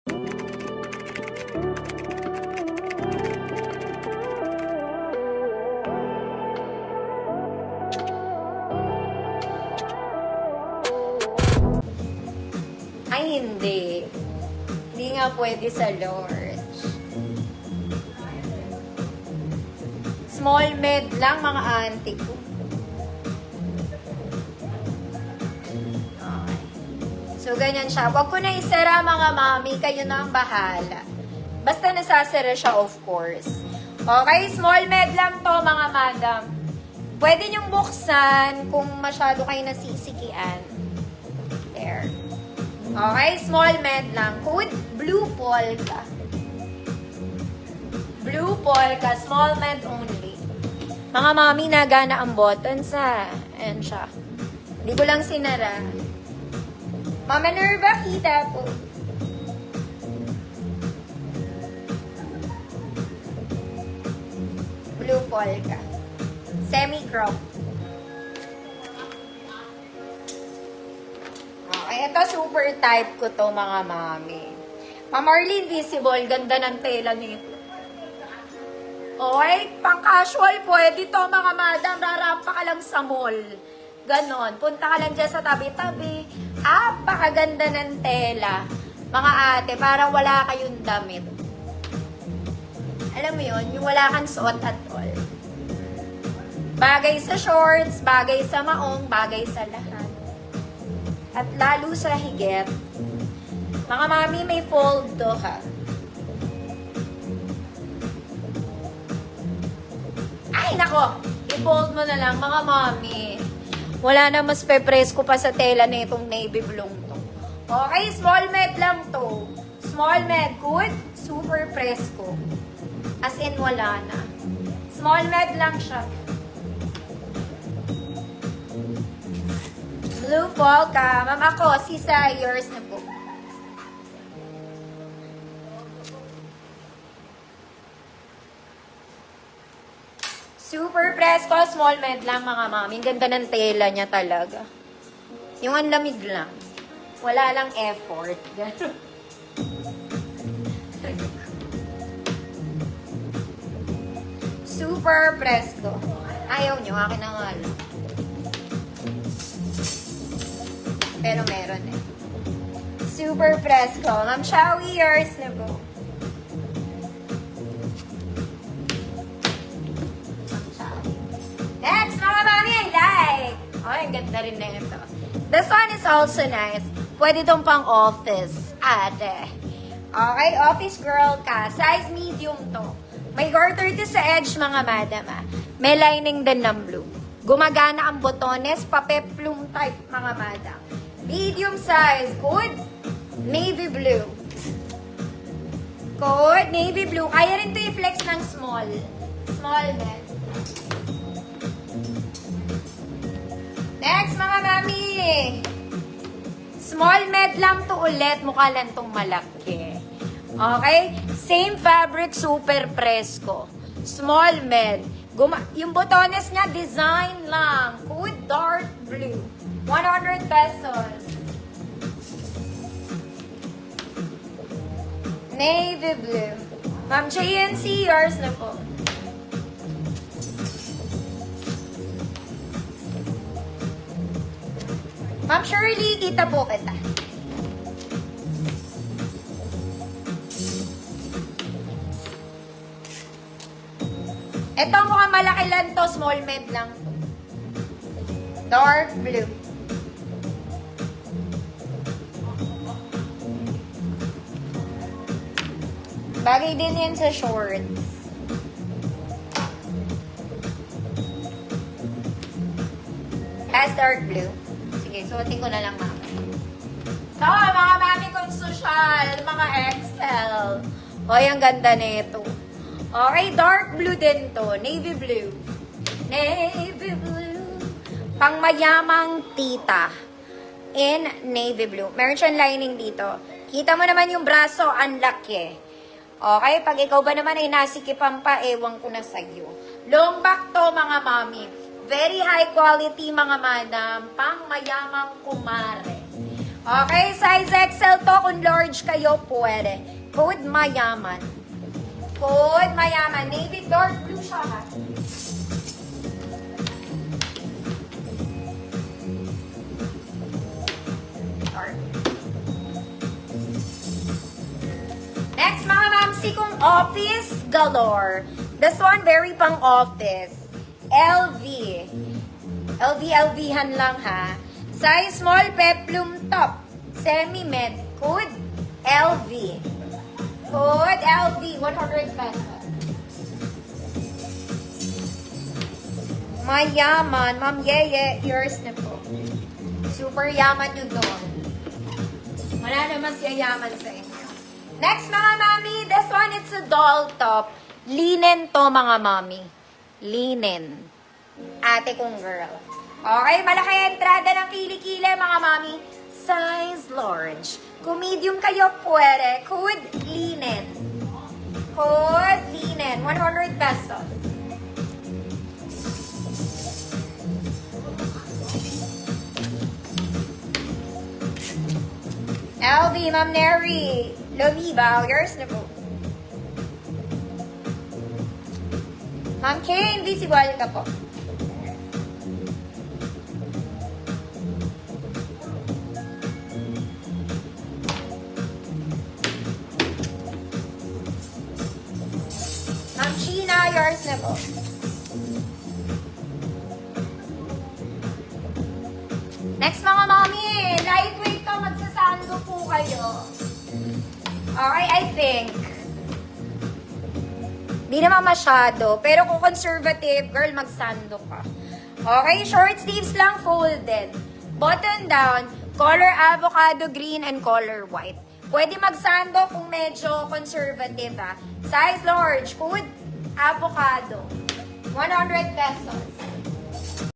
Ay, hindi. Hindi nga pwede sa large. Small med lang, mga auntie ko. Okay. So, ganyan siya. Huwag ko na isara, mga mami. Kayo na ang bahala. Basta nasasara siya, of course. Okay, small med lang to, mga madam. Pwede niyong buksan kung masyado kayo nasisikian. There. Okay, small med lang. Code Blue Polka. Blue Polka, small med only. Mga mami, nagana ang buttons ha. Ayan siya. Hindi ko lang sinara. Mama Nerva, kita po. Blue Polka. Semi-crop. Okay, ito super type ko to, mga mami. Ma'am Arlene, visible. Ganda ng tela nito. Okay, pang casual pwede to, mga madam. Rarampa ka lang sa mall. Ganon. Punta ka lang dyan sa tabi-tabi. Apakaganda ng tela. Mga ate, parang wala kayong damit. Alam mo yun, yung wala kang suot at all. Bagay sa shorts, bagay sa maong, bagay sa lahat. At lalo sa higit. Mga mami, may fold to ha. Ay, nako! I-fold mo na lang, mga mami. Wala na mas pepresko pa sa tela na itong navy blue to. Okay, small med lang to. Small med, good? Super presko. As in, wala na. Small med lang siya. Blue polka. Ma'am ako, sisa, yours na po. Super presko, small med lang, mga mami. Ang ganda ng tela niya talaga. Yung ang lamig lang. Wala lang effort. Super presko. Ayaw nyo, akin na nga lang. Pero meron eh. Super presko. Ma'am Shawi, yours na po. Ma'am Shawi. Next, mga mami, I like. Oh, ang ganda rin na ito. This one is also nice. Pwede itong pang office. Ate. Okay, office girl ka. Size medium to. May garter to sa edge, mga madam. May lining din ng blue. Gumagana ang botones, papeplum type, mga madam. Medium size. Good. Navy blue. Good. Navy blue. Kaya rin to i-flex ng small. Small din. Next, mga mami. Small med lang to ulit. Mukha lang tong malaki. Okay? Same fabric, super presko. Small med. Yung botones niya, design lang. Good dark blue. 100 pesos. Navy blue. Ma'am JNC, yours na po. Ma'am Shirley, kita po kita. Ito mukhang malaki lang to, small med lang to. Dark blue. Bagay din yan sa shorts. As dark blue. Sige, suotin ko na lang, mama. So, mga mami kong social, mga Excel. Hoy, ang ganda nito. Okay, dark blue din to. Navy blue. Navy blue. Pangmayamang tita. In navy blue. Meron siyang lining dito. Kita mo naman yung braso, ang laki. Okay, pag ikaw ba naman ay nasikipan pa, ewan ko na sa'yo. Long back to, mga mami. Very high quality, mga madam. Pang mayamang kumare. Okay, size XL to. Kung large kayo, pwede. Code Mayaman. Code Mayaman. Navy dark blue siya, ha? Dark. Next, mga mamsi kong office galore. This one, very pang office. LV. LV-LV-han lang, ha? Size small, peplum top. Semi-med. Code LV. Code LV. 100 pesos. Mayaman. Ma'am Yeye, yours na po. Super yaman yun doon. Wala naman siya yaman sa inyo. Next, mga mami. This one, it's a doll top. Linen to, mga mami. Linen. Ate kong girl. Okay, malaki entrada ng kilikili, mga mami. Size large. Kung medium kayo, pwede. Code linen. Code linen. 100 pesos. LV, Ma'am Neri. Lumibaw. Yours na po. Ma'am K, invisible ka po. Ma'am Sheena, yours na po. Next, mga mami, lightweight to, magsasando po kayo. Okay, I think. Di naman masyado, pero kung conservative, girl, magsando ka. Okay, short sleeves lang, folded. Button down, color avocado green and color white. Pwede magsando kung medyo conservative, ha. Size large, code avocado. 100 pesos.